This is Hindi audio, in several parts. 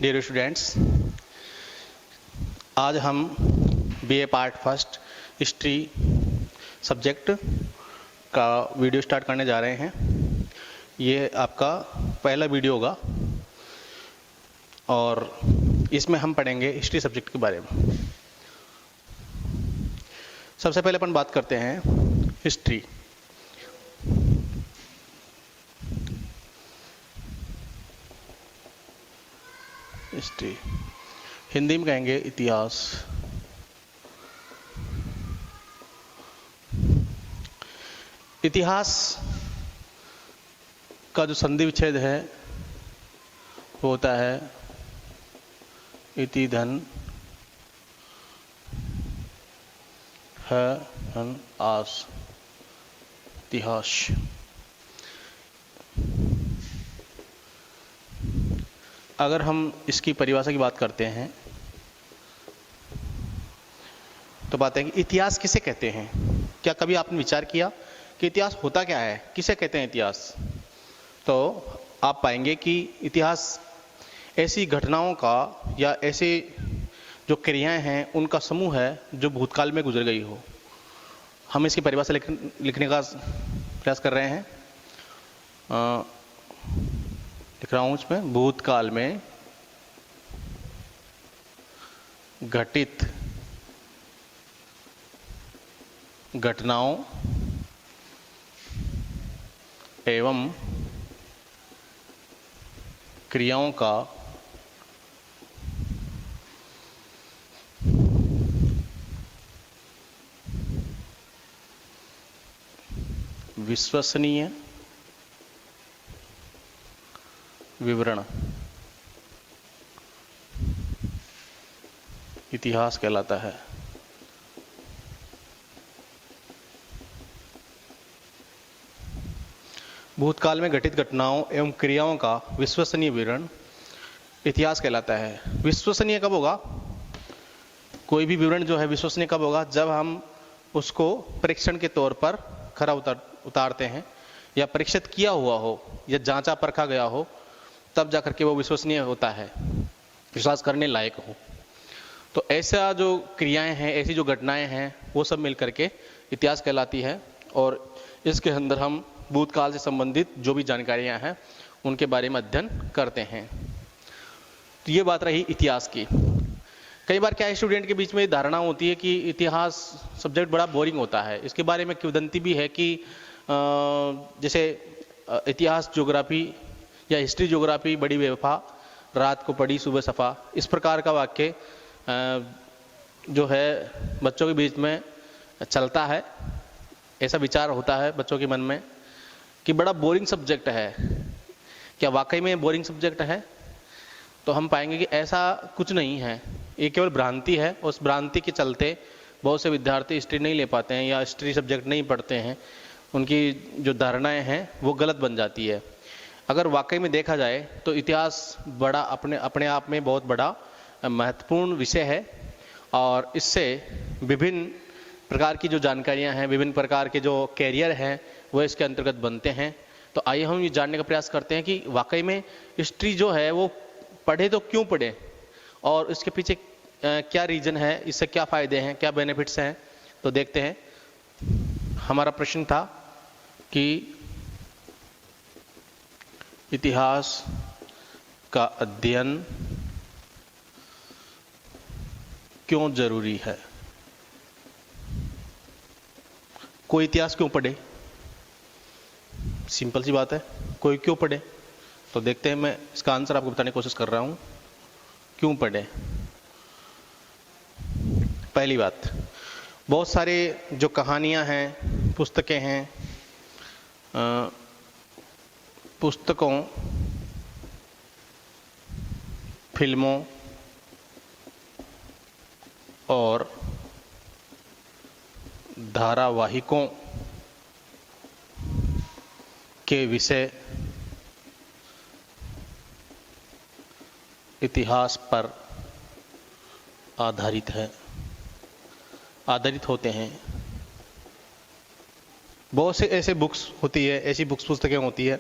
डियर स्टूडेंट्स, आज हम BA part first history subject का वीडियो स्टार्ट करने जा रहे हैं। ये आपका पहला वीडियो होगा और इसमें हम पढ़ेंगे हिस्ट्री सब्जेक्ट के बारे में। सबसे पहले अपन बात करते हैं हिस्ट्री। हिस्ट्री हिंदी में कहेंगे इतिहास। इतिहास का जो संधि विच्छेद है वो होता है इति धन है धन आस, इतिहास। अगर हम इसकी परिभाषा की बात करते हैं तो बात है कि इतिहास किसे कहते हैं। क्या कभी आपने विचार किया कि इतिहास होता क्या है, किसे कहते हैं इतिहास? तो आप पाएंगे कि इतिहास ऐसी घटनाओं का या ऐसे जो क्रियाएं हैं उनका समूह है जो भूतकाल में गुजर गई हो। हम इसकी परिभाषा लिखने का प्रयास कर रहे हैं। लिख रहा हूं इसमें, भूतकाल में घटित घटनाओं एवं क्रियाओं का विश्वसनीय विवरण इतिहास कहलाता है। भूतकाल में घटित घटनाओं एवं क्रियाओं का विश्वसनीय विवरण इतिहास कहलाता है। विश्वसनीय कब होगा? कोई भी विवरण जो है विश्वसनीय कब होगा? जब हम उसको परीक्षण के तौर पर खरा उतारते हैं या परीक्षित किया हुआ हो या जांचा परखा गया हो, तब जाकर के वो विश्वसनीय होता है, विश्वास करने लायक हो। तो ऐसा जो क्रियाएं हैं, ऐसी जो घटनाएं हैं, वो सब मिलकर के इतिहास कहलाती है और इसके अंदर हम भूतकाल से संबंधित जो भी जानकारियां हैं उनके बारे में अध्ययन करते हैं। तो ये बात रही इतिहास की। कई बार क्या है, स्टूडेंट के बीच में धारणा होती है कि इतिहास सब्जेक्ट बड़ा बोरिंग होता है। इसके बारे में किंवदंती भी है कि जैसे इतिहास ज्योग्राफी या हिस्ट्री ज्योग्राफी बड़ी बेवफा, रात को पढ़ी सुबह सफा, इस प्रकार का वाक्य जो है बच्चों के बीच में चलता है। ऐसा विचार होता है बच्चों के मन में कि बड़ा बोरिंग सब्जेक्ट है। क्या वाकई में बोरिंग सब्जेक्ट है? तो हम पाएंगे कि ऐसा कुछ नहीं है, ये केवल भ्रांति है। उस भ्रांति के चलते बहुत से विद्यार्थी हिस्ट्री नहीं ले पाते हैं या हिस्ट्री सब्जेक्ट नहीं पढ़ते हैं। उनकी जो धारणाएं हैं वो गलत बन जाती है। अगर वाकई में देखा जाए तो इतिहास बड़ा अपने आप में बहुत बड़ा महत्वपूर्ण विषय है और इससे विभिन्न प्रकार की जो जानकारियां हैं, विभिन्न प्रकार के जो कैरियर हैं वो इसके अंतर्गत बनते हैं। तो आइए हम ये जानने का प्रयास करते हैं कि वाकई में हिस्ट्री जो है वो पढ़े तो क्यों पढ़े और इसके पीछे क्या रीजन है, इससे क्या फ़ायदे हैं, क्या बेनिफिट्स हैं। तो देखते हैं। हमारा प्रश्न था कि इतिहास का अध्ययन क्यों जरूरी है? कोई इतिहास क्यों पढ़े? सिंपल सी बात है, कोई क्यों पढ़े? तो देखते हैं, मैं इसका आंसर आपको बताने की कोशिश कर रहा हूं। क्यों पढ़े? पहली बात, बहुत सारे जो कहानियां हैं, पुस्तकें हैं, पुस्तकों, फिल्मों और धारावाहिकों के विषय इतिहास पर आधारित होते हैं। बहुत से ऐसे बुक्स होती है, ऐसी बुक्स पुस्तकें होती है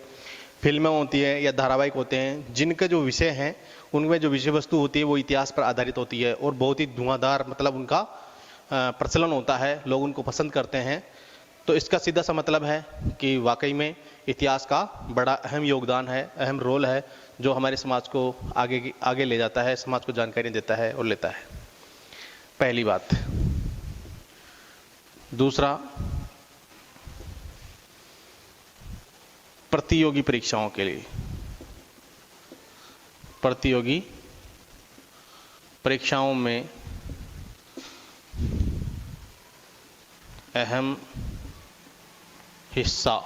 फिल्में होती हैं या धारावाहिक होते हैं, जिनके जो विषय हैं उनमें जो विषय वस्तु होती है वो इतिहास पर आधारित होती है और बहुत ही धुआंधार मतलब उनका प्रचलन होता है, लोग उनको पसंद करते हैं। तो इसका सीधा सा मतलब है कि वाकई में इतिहास का बड़ा अहम योगदान है, अहम रोल है, जो हमारे समाज को आगे ले जाता है, समाज को जानकारी देता है और लेता है। पहली बात। दूसरा, प्रतियोगी परीक्षाओं के लिए, प्रतियोगी परीक्षाओं में अहम हिस्सा।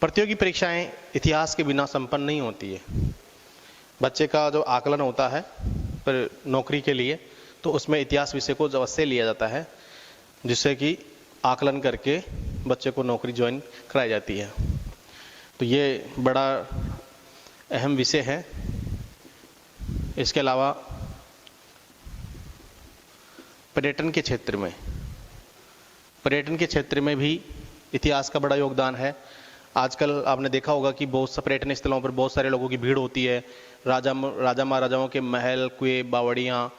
प्रतियोगी परीक्षाएं इतिहास के बिना संपन्न नहीं होती है। बच्चे का जो आकलन होता है पर नौकरी के लिए, तो उसमें इतिहास विषय को अवश्य लिया जाता है, जिससे कि आकलन करके बच्चे को नौकरी ज्वाइन कराई जाती है। तो ये बड़ा अहम विषय है। इसके अलावा पर्यटन के क्षेत्र में, पर्यटन के क्षेत्र में भी इतिहास का बड़ा योगदान है। आजकल आपने देखा होगा कि बहुत सा पर्यटन स्थलों पर बहुत सारे लोगों की भीड़ होती है। राजा महाराजाओं के महल, कुएं, बावड़ियाँ,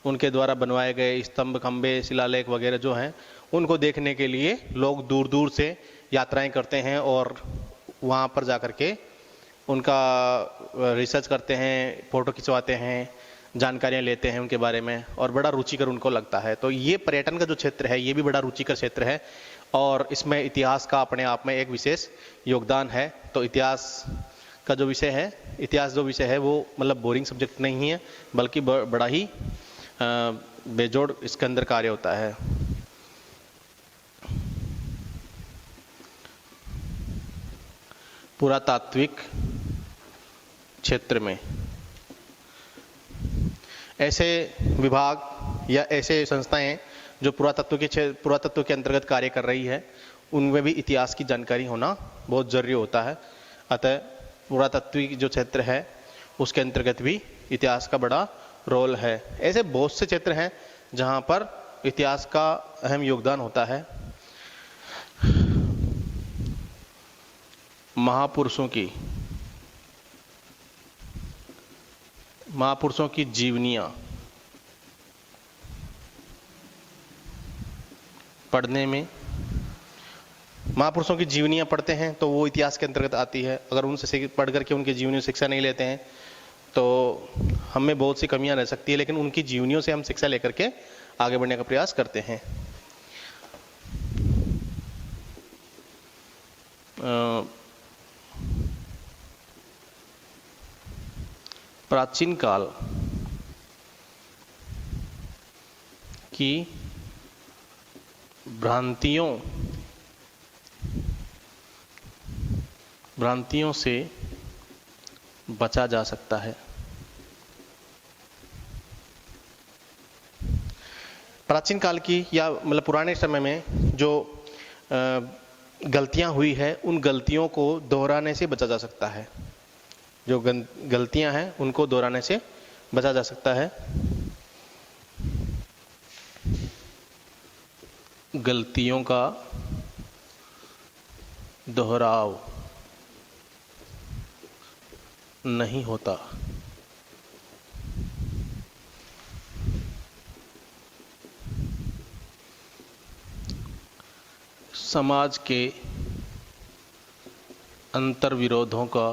उनके द्वारा बनवाए गए स्तंभ, खंबे, शिलालेख वगैरह जो हैं, उनको देखने के लिए लोग दूर दूर से यात्राएं करते हैं और वहाँ पर जा कर के उनका रिसर्च करते हैं, फोटो खिंचवाते हैं, जानकारियां लेते हैं उनके बारे में, और बड़ा रुचिकर उनको लगता है। तो ये पर्यटन का जो क्षेत्र है, ये भी बड़ा रुचिकर क्षेत्र है और इसमें इतिहास का अपने आप में एक विशेष योगदान है। तो इतिहास का जो विषय है, इतिहास जो विषय है वो मतलब बोरिंग सब्जेक्ट नहीं है, बल्कि बड़ा ही बेजोड़ इसके अंदर कार्य होता है। पुरातात्विक क्षेत्र में ऐसे विभाग या ऐसे संस्थाएं जो पुरातत्व के अंतर्गत कार्य कर रही है, उनमें भी इतिहास की जानकारी होना बहुत जरूरी होता है। अतः पुरातत्विक जो क्षेत्र है उसके अंतर्गत भी इतिहास का बड़ा रोल है। ऐसे बहुत से क्षेत्र हैं जहां पर इतिहास का अहम योगदान होता है। महापुरुषों की जीवनियां पढ़ने में, महापुरुषों की जीवनियां पढ़ते हैं तो वो इतिहास के अंतर्गत आती है। अगर उनसे पढ़ करके उनके जीवनियों से शिक्षा नहीं लेते हैं तो हमें बहुत सी कमियां रह सकती है, लेकिन उनकी जीवनियों से हम शिक्षा लेकर के आगे बढ़ने का प्रयास करते हैं। प्राचीन काल की भ्रांतियों से बचा जा सकता है। प्राचीन काल की या मतलब पुराने समय में जो गलतियां हुई है, उन गलतियों को दोहराने से बचा जा सकता है। जो गलतियां हैं उनको दोहराने से बचा जा सकता है। गलतियों का दोहराव नहीं होता। समाज के अंतर्विरोधों का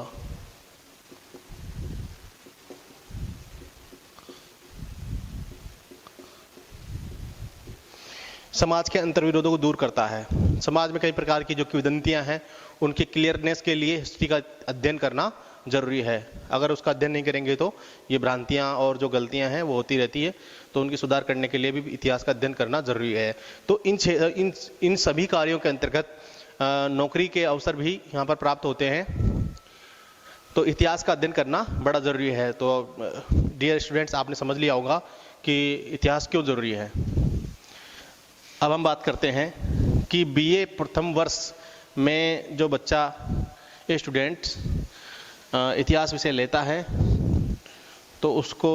समाज के अंतर्विरोधों को दूर करता है। समाज में कई प्रकार की जो किंवदंतियां हैं, उनकी क्लियरनेस के लिए हिस्ट्री का अध्ययन करना जरूरी है। अगर उसका अध्ययन नहीं करेंगे तो ये भ्रांतियां और जो गलतियां हैं वो होती रहती है। तो उनकी सुधार करने के लिए भी इतिहास का अध्ययन करना जरूरी है। तो इन सभी कार्यों के अंतर्गत नौकरी के अवसर भी यहाँ पर प्राप्त होते हैं। तो इतिहास का अध्ययन करना बड़ा जरूरी है। तो डियर स्टूडेंट्स, आपने समझ लिया होगा कि इतिहास क्यों जरूरी है। अब हम बात करते हैं कि बीए प्रथम वर्ष में जो बच्चा स्टूडेंट इतिहास विषय लेता है तो उसको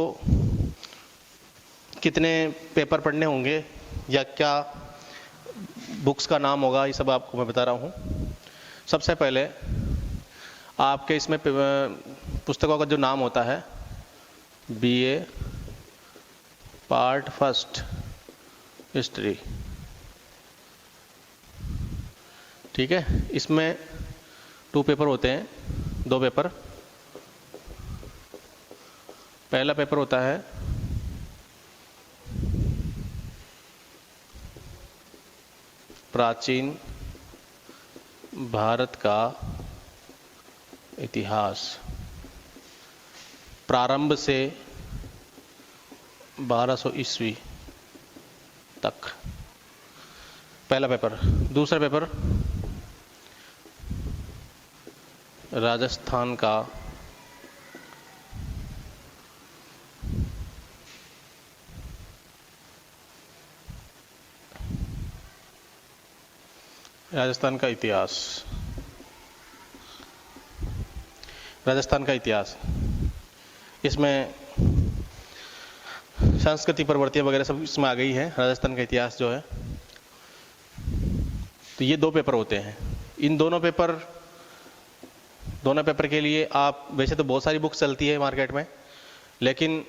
कितने पेपर पढ़ने होंगे या क्या बुक्स का नाम होगा, ये सब आपको मैं बता रहा हूँ। सबसे पहले आपके इसमें पुस्तकों का जो नाम होता है, BA पार्ट फर्स्ट हिस्ट्री, ठीक है। इसमें 2 पेपर होते हैं, 2 पेपर। पहला पेपर होता है प्राचीन भारत का इतिहास, प्रारंभ से 1200 ईस्वी तक, पहला पेपर। दूसरा पेपर राजस्थान का इतिहास, राजस्थान का इतिहास। इसमें संस्कृति प्रवृत्तियां वगैरह सब इसमें आ गई है, राजस्थान का इतिहास जो है। तो ये 2 पेपर होते हैं। इन दोनों पेपर के लिए आप, वैसे तो बहुत सारी बुक्स चलती है मार्केट में, लेकिन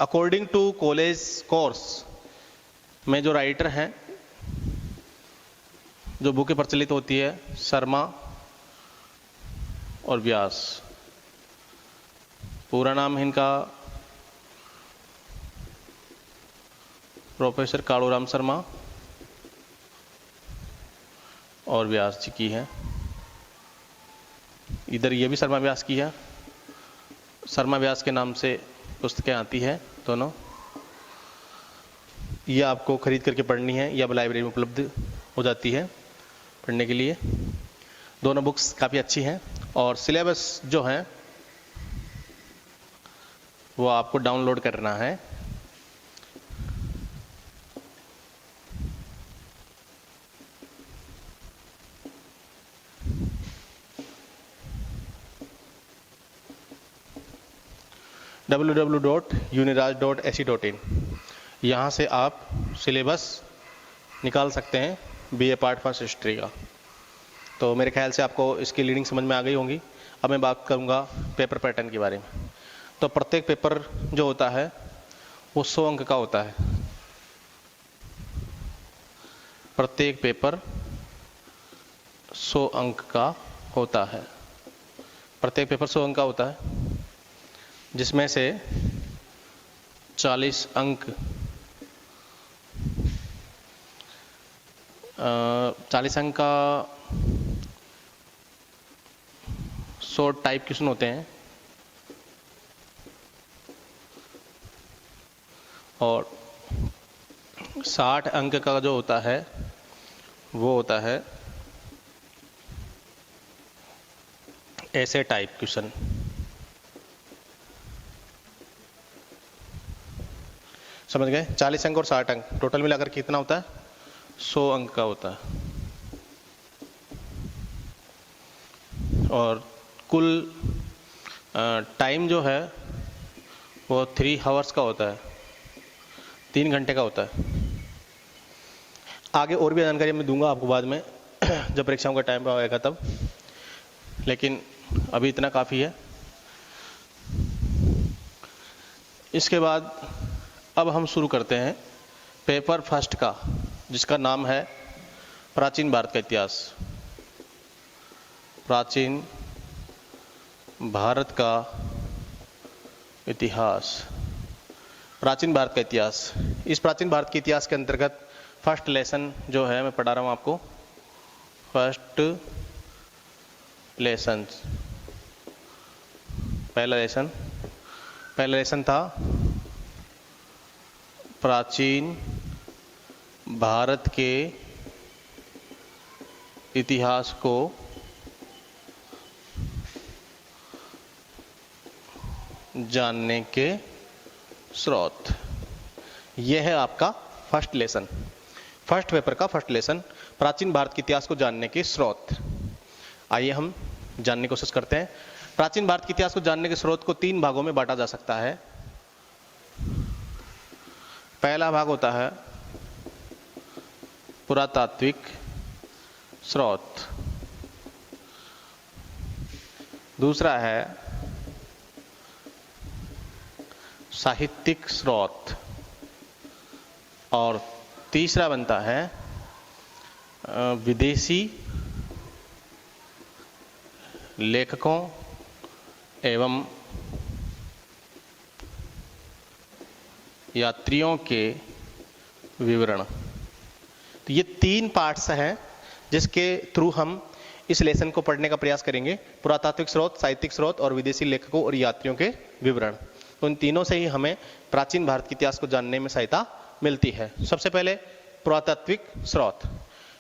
अकॉर्डिंग टू कॉलेज कोर्स में जो राइटर हैं, जो बुकें प्रचलित होती है, शर्मा और व्यास। पूरा नाम है इनका प्रोफेसर कालूराम शर्मा और व्यास जी की है। इधर ये भी शर्मा व्यास की है, शर्मा व्यास के नाम से पुस्तकें आती है दोनों। ये आपको खरीद करके पढ़नी है या लाइब्रेरी में उपलब्ध हो जाती है पढ़ने के लिए। दोनों बुक्स काफ़ी अच्छी हैं और सिलेबस जो है वो आपको डाउनलोड करना है। www.uniraj.ac.in, यहाँ से आप सिलेबस निकाल सकते हैं BA पार्ट फर्स्ट हिस्ट्री का। तो मेरे ख्याल से आपको इसकी लीडिंग समझ में आ गई होंगी। अब मैं बात करूँगा पेपर पैटर्न के बारे में। तो प्रत्येक पेपर जो होता है वो 100 अंक का होता है। प्रत्येक पेपर 100 अंक का होता है। प्रत्येक पेपर 100 अंक का होता है, जिसमें से 40 अंक 40 अंक का शॉर्ट टाइप क्वेश्चन होते हैं और 60 अंक का जो होता है वो होता है ऐसे टाइप क्वेश्चन। समझ गए? 40 अंक और 60 अंक टोटल मिलाकर कितना होता है? 100 अंक का होता है। और कुल टाइम जो है वो 3 आवर्स का होता है, 3 घंटे का होता है। आगे और भी जानकारी मैं दूंगा आपको बाद में जब परीक्षाओं का टाइम आएगा तब, लेकिन अभी इतना काफ़ी है। इसके बाद अब हम शुरू करते हैं पेपर फर्स्ट का, जिसका नाम है प्राचीन भारत का इतिहास। प्राचीन भारत का इतिहास, प्राचीन भारत का इतिहास। इस प्राचीन भारत के इतिहास के अंतर्गत फर्स्ट लेसन जो है मैं पढ़ा रहा हूँ आपको। फर्स्ट लेसन, पहला लेसन था प्राचीन भारत के इतिहास को जानने के स्रोत। यह है आपका फर्स्ट लेसन, फर्स्ट पेपर का फर्स्ट लेसन, प्राचीन भारत के इतिहास को जानने के स्रोत। आइए हम जानने की कोशिश करते हैं। प्राचीन भारत के इतिहास को जानने के स्रोत को 3 भागों में बांटा जा सकता है। पहला भाग होता है पुरातात्विक स्रोत। दूसरा है साहित्यिक स्रोत। और तीसरा बनता है विदेशी लेखकों एवं यात्रियों के विवरण। तो ये 3 पार्ट्स हैं जिसके थ्रू हम इस लेसन को पढ़ने का प्रयास करेंगे। पुरातात्विक स्रोत, साहित्यिक स्रोत और विदेशी लेखकों और यात्रियों के विवरण। तो इन तीनों से ही हमें प्राचीन भारत के इतिहास को जानने में सहायता मिलती है। सबसे पहले पुरातात्विक स्रोत।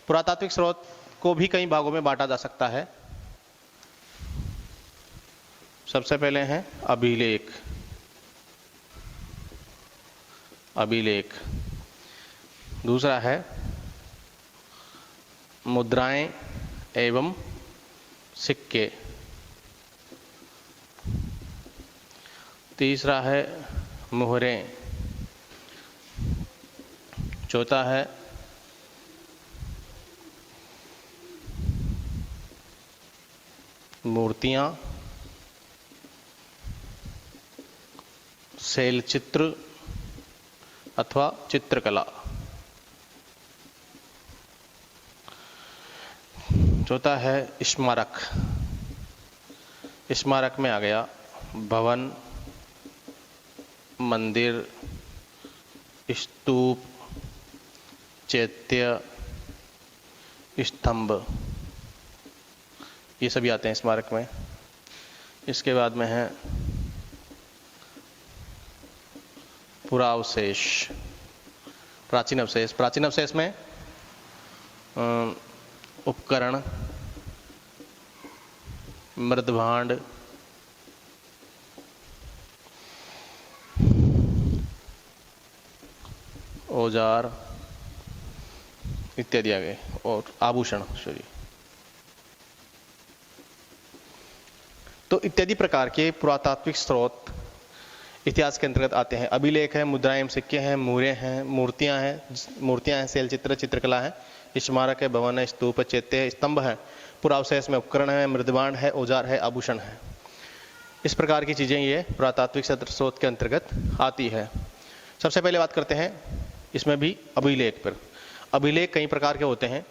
पुरातात्विक स्रोत को भी कई भागों में बांटा जा सकता है। सबसे पहले हैं अभिलेख। अभिलेख। दूसरा है मुद्राएं एवं सिक्के। तीसरा है मुहरें। चौथा है मूर्तियां, शैल चित्र अथवा चित्रकला। चौथा है स्मारक। स्मारक में आ गया भवन, मंदिर, स्तूप, चैत्य, स्तंभ, ये सभी आते हैं स्मारक में। इसके बाद में है पुरावशेष, प्राचीन अवशेष। प्राचीन अवशेष में उपकरण, मृदभांड, औजार इत्यादि आ गए और आभूषण। तो इत्यादि प्रकार के पुरातात्विक स्रोत इतिहास के अंतर्गत आते हैं। अभिलेख है, मुद्राएं, सिक्के हैं, मुहरें हैं, मूर्तियां हैं, शैल चित्र, चित्रकला है, स्मारक है, भवन है, स्तूप है, चैत्य है, स्तंभ है। पुरावशेष में उपकरण है, मृदभांड है, औजार है, आभूषण है। इस प्रकार की चीजें ये पुरातात्विक स्रोत के अंतर्गत आती है। सबसे पहले बात करते हैं इसमें भी अभिलेख पर। अभिलेख कई प्रकार के होते हैं।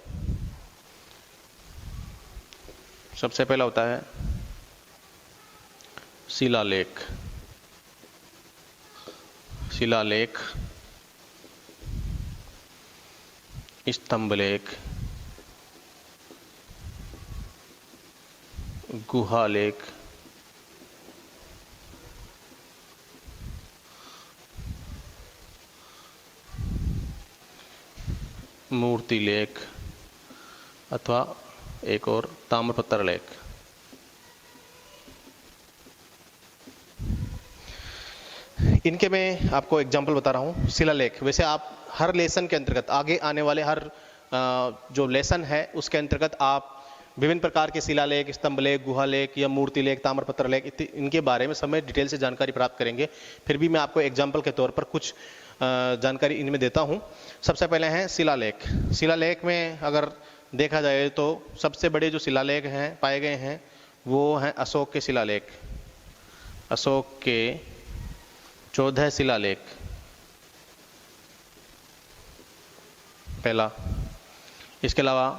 सबसे पहला होता है शिलालेख। शिलालेख, स्तंभलेख, गुहालेख, मूर्तिलेख अथवा एक और ताम्रपत्र लेख। इनके मैं आपको एग्जाम्पल बता रहा हूँ। शिलालेख, वैसे आप हर लेसन के अंतर्गत, आगे आने वाले हर जो लेसन है उसके अंतर्गत आप विभिन्न प्रकार के शिलालेख, स्तंभलेख, गुहालेख या मूर्तिलेख, ताम्रपत्र लेख, इनके बारे में समय डिटेल से जानकारी प्राप्त करेंगे। फिर भी मैं आपको एग्जाम्पल के तौर पर कुछ जानकारी इनमें देता हूँ। सबसे पहले हैं शिलालेख। शिलालेख में अगर देखा जाए तो सबसे बड़े जो शिलालेख हैं पाए गए हैं वो हैं अशोक के शिलालेख। अशोक के 14 शिलालेख। पहला। इसके अलावा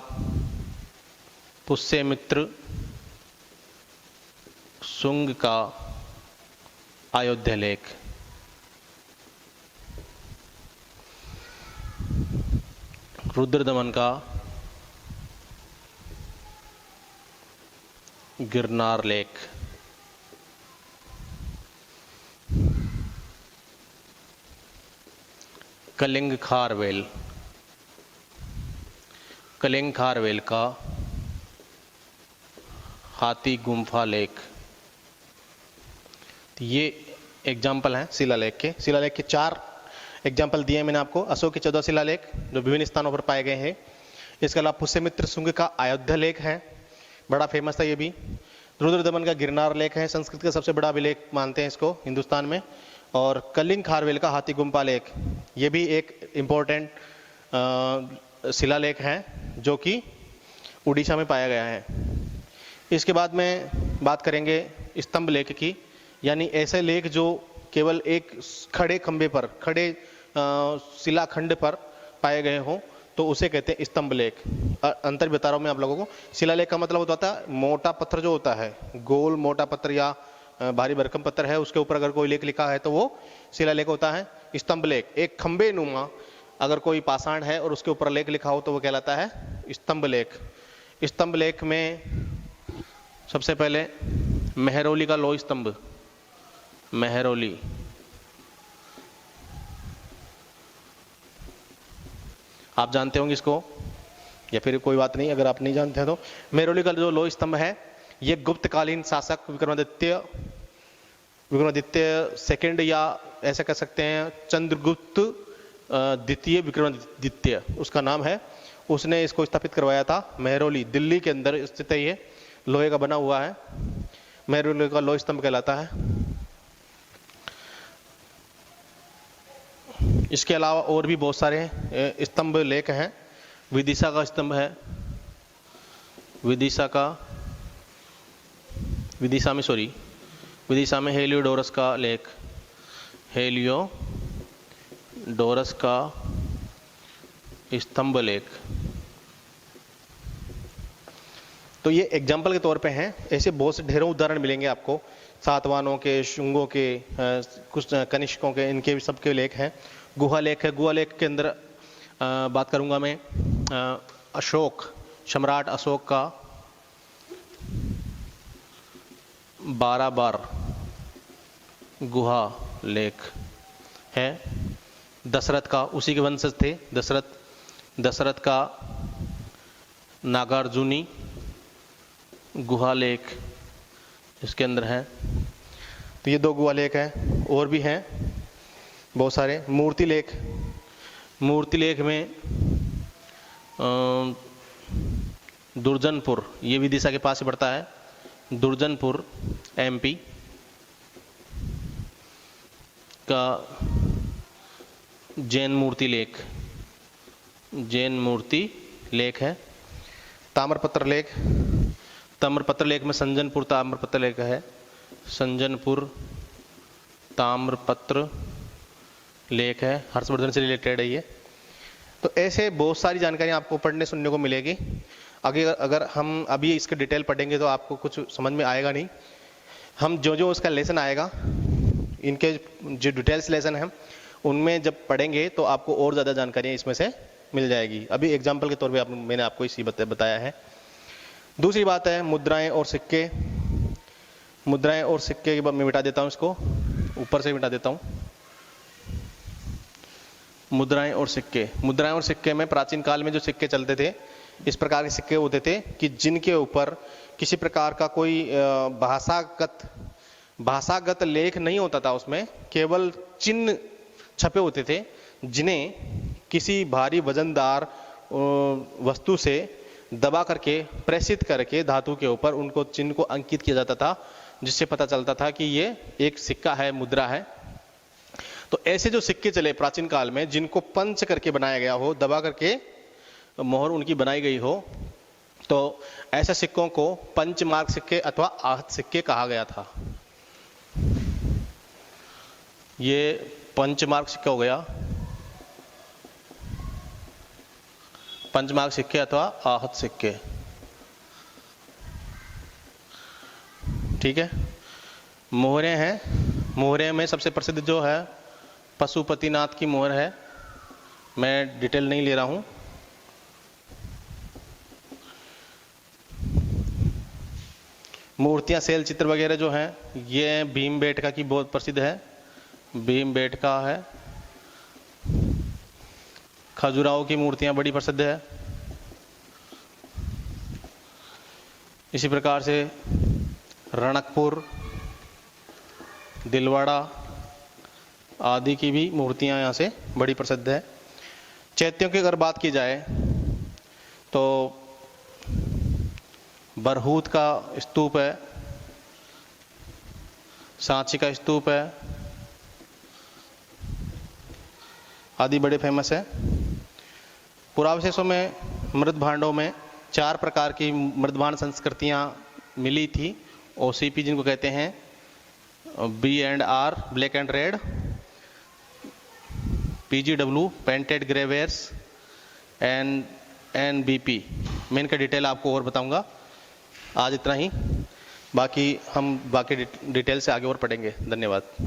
पुष्यमित्र शुंग का अयोध्या लेख। रुद्रदमन का गिरनार लेख। कलिंग खारवेल। कलिंग खारवेल का हाथी गुम्फा लेख। ये एग्जाम्पल हैं शिलालेख के। शिलालेख के 4 एग्जाम्पल दिए मैंने आपको। अशोक के 14 शिलालेख जो विभिन्न स्थानों पर पाए गए हैं। इसके अलावा पुष्यमित्र शुंग का अयोध्या लेख है, बड़ा फेमस था ये भी। रुद्रदमन का गिरनार लेख है, संस्कृत का सबसे बड़ा अभिलेख मानते हैं इसको हिंदुस्तान में। और कलिंग खारवेल का हाथी गुम्फा लेख, ये भी एक इम्पोर्टेंट शिलालेख हैं जो कि उड़ीसा में पाया गया है। इसके बाद में बात करेंगे स्तंभ लेख की, यानी ऐसे लेख जो केवल एक खड़े खंबे पर, खड़े शिलाखंड पर पाए गए हों, तो उसे कहते हैं स्तंभ लेख। अंतर बता रहा हूं मैं आप लोगों को। शिलालेख का मतलब होता है मोटा पत्थर जो होता है, गोल मोटा पत्थर या भारी भरकम पत्थर है, उसके ऊपर अगर कोई लेख लिखा है तो वो शिलालेख होता है। स्तंभ लेख एक खंबे नुमा अगर कोई पाषाण है और उसके ऊपर लेख लिखा हो तो वो कहलाता है स्तंभ लेख। स्तंभ लेख में सबसे पहले मेहरौली का लोह स्तंभ, मेहरौली, आप जानते होंगे इसको या फिर कोई बात नहीं, अगर आप नहीं जानते हैं तो मेहरौली का जो लोह स्तंभ है ये गुप्तकालीन शासक विक्रमादित्य सेकंड या ऐसा कह सकते हैं चंद्रगुप्त द्वितीय विक्रमादित्य उसका नाम है, उसने इसको स्थापित करवाया था। मेहरौली दिल्ली के अंदर स्थित है, ये लोहे का बना हुआ है, मेहरौली का लोह स्तंभ कहलाता है। इसके अलावा और भी बहुत सारे स्तंभ लेख हैं। विदिशा का स्तंभ है, विदिशा में हेलियोडोरस का लेख, हेलियोडोरस का स्तंभ लेख। तो ये एग्जाम्पल के तौर पे हैं, ऐसे बहुत से ढेरों उदाहरण मिलेंगे आपको, सातवाहनों के, शुंगों के, कुछ कनिष्कों के, इनके सबके लेख हैं। गुहा लेख है, गुहा लेख के अंदर बात करूंगा मैं अशोक, सम्राट अशोक का 12 बार गुहा लेख है। दशरथ का, उसी के वंशज थे दशरथ का नागार्जुनी गुहा लेख इसके अंदर है। तो ये 2 गुहा लेख हैं, और भी हैं बहुत सारे। मूर्ति लेख में दुर्जनपुर, ये विदिशा के पास ही पड़ता है, दुर्जनपुर एमपी का जैन मूर्ति लेख है। ताम्रपत्र लेख में संजनपुर ताम्रपत्र लेख है, संजनपुर ताम्रपत्र लेख है, हर्षवर्धन से रिलेटेड है ये। तो ऐसे बहुत सारी जानकारी आपको पढ़ने सुनने को मिलेगी। अगर हम अभी इसके डिटेल पढ़ेंगे तो आपको कुछ समझ में आएगा नहीं। हम जो उसका लेसन आएगा, इनके जो डिटेल्स लेसन है उनमें जब पढ़ेंगे तो आपको और ज़्यादा जानकारियाँ इसमें से मिल जाएगी। अभी एग्जाम्पल के तौर पे मैंने आपको इसी बताया है। दूसरी बात है मुद्राएं और सिक्के के बाद मैं मिटा देता हूँ, इसको ऊपर से मिटा देता हूँ। मुद्राएं और सिक्के में प्राचीन काल में जो सिक्के चलते थे, इस प्रकार के सिक्के होते थे कि जिनके ऊपर किसी प्रकार का कोई भाषागत लेख नहीं होता था, उसमें केवल चिन्ह छपे होते थे, जिन्हें किसी भारी वजनदार वस्तु से दबा करके प्रेषित करके धातु के ऊपर उनको चिन्ह को अंकित किया जाता था, जिससे पता चलता था कि ये एक सिक्का है, मुद्रा है। तो ऐसे जो सिक्के चले प्राचीन काल में, जिनको पंच करके बनाया गया हो, दबा करके मोहर उनकी बनाई गई हो, तो ऐसे सिक्कों को पंचमार्क सिक्के अथवा आहत सिक्के कहा गया था। ये पंचमार्क सिक्का हो गया, पंचमार्क सिक्के अथवा आहत सिक्के, ठीक है। मोहरे हैं, मोहरे में सबसे प्रसिद्ध जो है पशुपतिनाथ की मोहर है, मैं डिटेल नहीं ले रहा हूं। मूर्तियां, शैल चित्र वगैरह जो हैं, ये भीमबेटका की बहुत प्रसिद्ध है, भीमबेटका है। खजुराहो की मूर्तियां बड़ी प्रसिद्ध है। इसी प्रकार से रणकपुर, दिलवाड़ा आदि की भी मूर्तियां यहाँ से बड़ी प्रसिद्ध है। चैत्यों की अगर बात की जाए तो बरहूत का स्तूप है, सांची का स्तूप है, आदि बड़े फेमस है। पुरावशेषों में मृत भांडों में 4 प्रकार की मृत भांड संस्कृतियां मिली थी। ओसीपी जिनको कहते हैं, B&R black and red, PGW painted grey wares, NBP। मैं इनका डिटेल आपको और बताऊंगा। आज इतना ही, बाकी हम डिटेल से आगे और पढ़ेंगे। धन्यवाद।